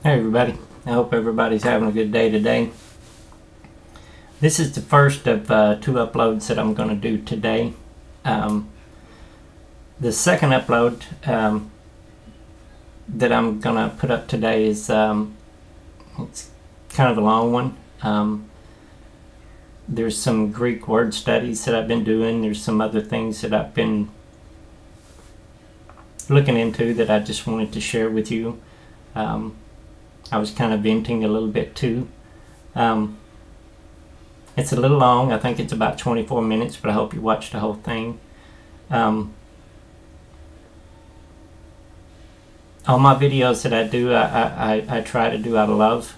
Hey everybody, I hope everybody's having a good day today. This is the first of two uploads that I'm going to do today. The second upload that I'm going to put up today is it's kind of a long one. There's some Greek word studies that I've been doing. There's some other things that I've been looking into that I just wanted to share with you. I was kind of venting a little bit too. It's a little long. I think it's about 24 minutes, but I hope you watch the whole thing. All my videos that I do, I try to do out of love.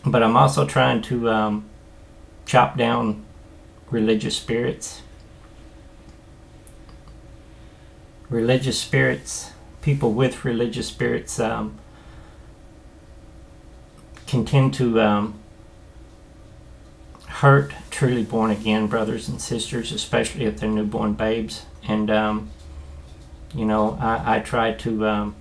But I'm also trying to chop down religious spirits. Religious spirits, people with religious spirits can tend to hurt truly born again brothers and sisters, especially if they're newborn babes. And you know, I try to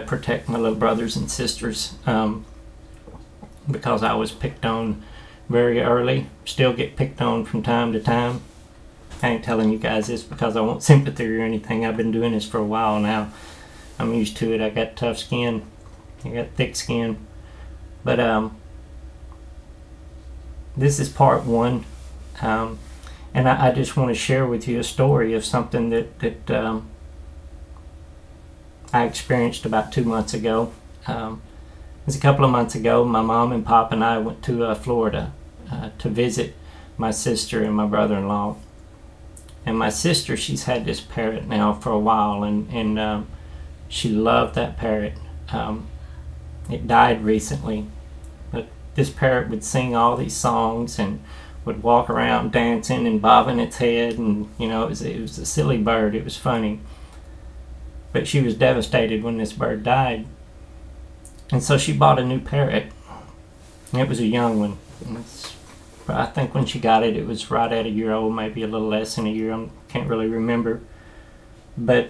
protect my little brothers and sisters because I was picked on very early. Still get picked on from time to time. I ain't telling you guys this because I want sympathy or anything. I've been doing this for a while now. I'm used to it. I got tough skin. I got thick skin. But this is part one. And I just want to share with you a story of something that I experienced about 2 months ago. It was a couple of months ago. My mom and pop and I went to Florida to visit my sister and my brother-in-law. And my sister, she's had this parrot now for a while, and she loved that parrot. It died recently, but this parrot would sing all these songs and would walk around dancing and bobbing its head, and you know, it was a silly bird. It was funny. But she was devastated when this bird died, and so she bought a new parrot. And it was a young one. I think when she got it, it was right at a year old, maybe a little less than a year. I can't really remember. But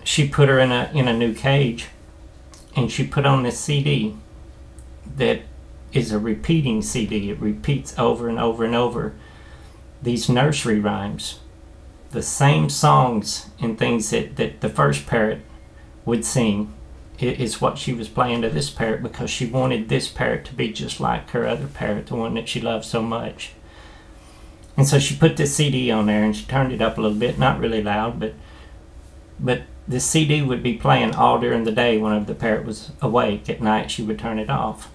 she put her in a new cage, and she put on this CD that is a repeating CD. It repeats over and over and over these nursery rhymes, the same songs and things that the first parrot would sing. Is what she was playing to this parrot because she wanted this parrot to be just like her other parrot, the one that she loved so much. And so she put this CD on there and she turned it up a little bit, not really loud, but this CD would be playing all during the day. Whenever the parrot was awake at night, she would turn it off.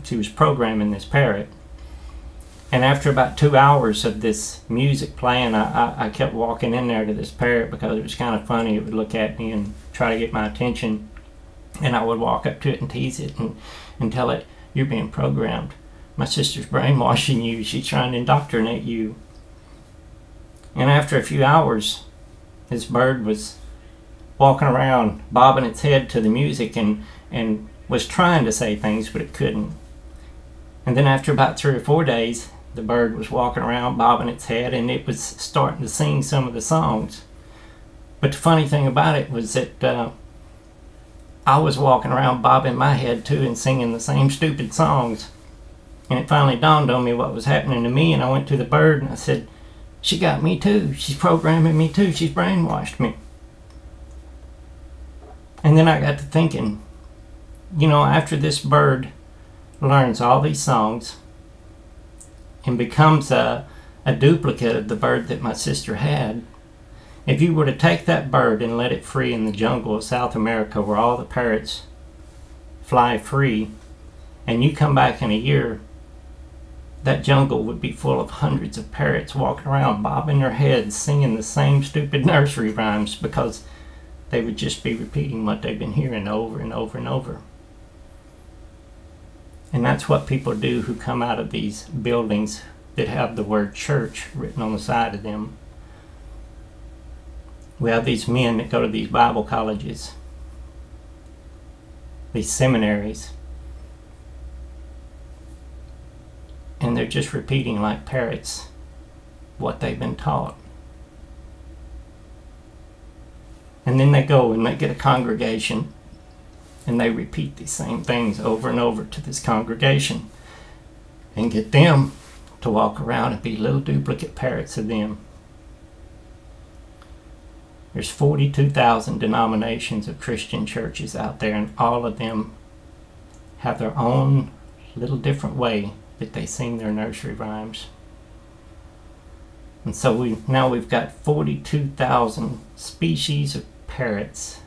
She was programming this parrot. And after about 2 hours of this music playing, I kept walking in there to this parrot because it was kind of funny. It would look at me and try to get my attention. And I would walk up to it and tease it and tell it, "You're being programmed. My sister's brainwashing you. She's trying to indoctrinate you." And after a few hours, this bird was walking around, bobbing its head to the music and was trying to say things, but it couldn't. And then after about 3 or 4 days, the bird was walking around, bobbing its head, and it was starting to sing some of the songs. But the funny thing about it was that I was walking around bobbing my head too and singing the same stupid songs. And it finally dawned on me what was happening to me, and I went to the bird and I said, "She got me too. She's programming me too. She's brainwashed me." And then I got to thinking, you know, after this bird learns all these songs and becomes a duplicate of the bird that my sister had, if you were to take that bird and let it free in the jungle of South America where all the parrots fly free, and you come back in a year, that jungle would be full of hundreds of parrots walking around bobbing their heads singing the same stupid nursery rhymes because they would just be repeating what they've been hearing over and over and over. And that's what people do who come out of these buildings that have the word church written on the side of them. We have these men that go to these Bible colleges, these seminaries, and they're just repeating like parrots what they've been taught. And then they go and they get a congregation and they repeat these same things over and over to this congregation and get them to walk around and be little duplicate parrots of them. There's 42,000 denominations of Christian churches out there, and all of them have their own little different way that they sing their nursery rhymes. And so now we've got 42,000 species of parrots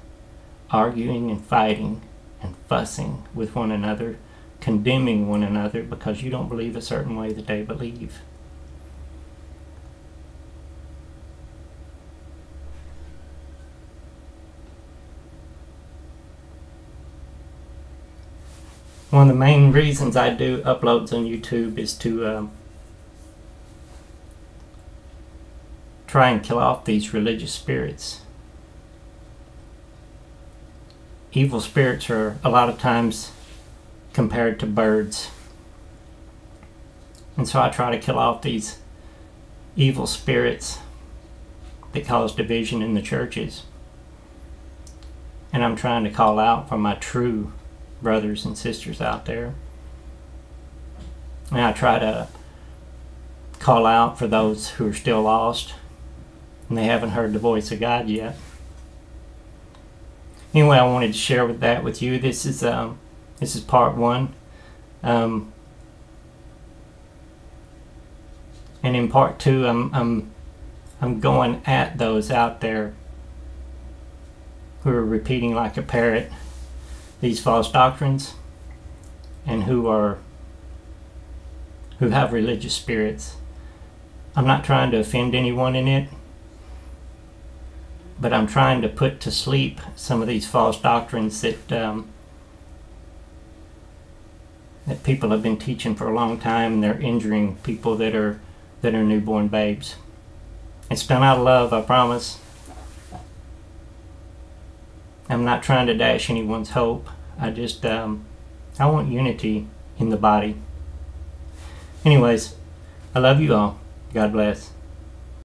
arguing and fighting and fussing with one another, condemning one another because you don't believe a certain way that they believe. One of the main reasons I do uploads on YouTube is to try and kill off these religious spirits. Evil spirits are a lot of times compared to birds. And so I try to kill off these evil spirits that cause division in the churches. And I'm trying to call out for my true brothers and sisters out there. And I try to call out for those who are still lost and they haven't heard the voice of God yet. Anyway, I wanted to share that with you. This is part one. And in part two, I'm going at those out there who are repeating like a parrot these false doctrines and who have religious spirits. I'm not trying to offend anyone in it, but I'm trying to put to sleep some of these false doctrines that that people have been teaching for a long time, and they're injuring people that are newborn babes. It's done out of love, I promise. I'm not trying to dash anyone's hope. I just I want unity in the body. Anyways, I love you all. God bless.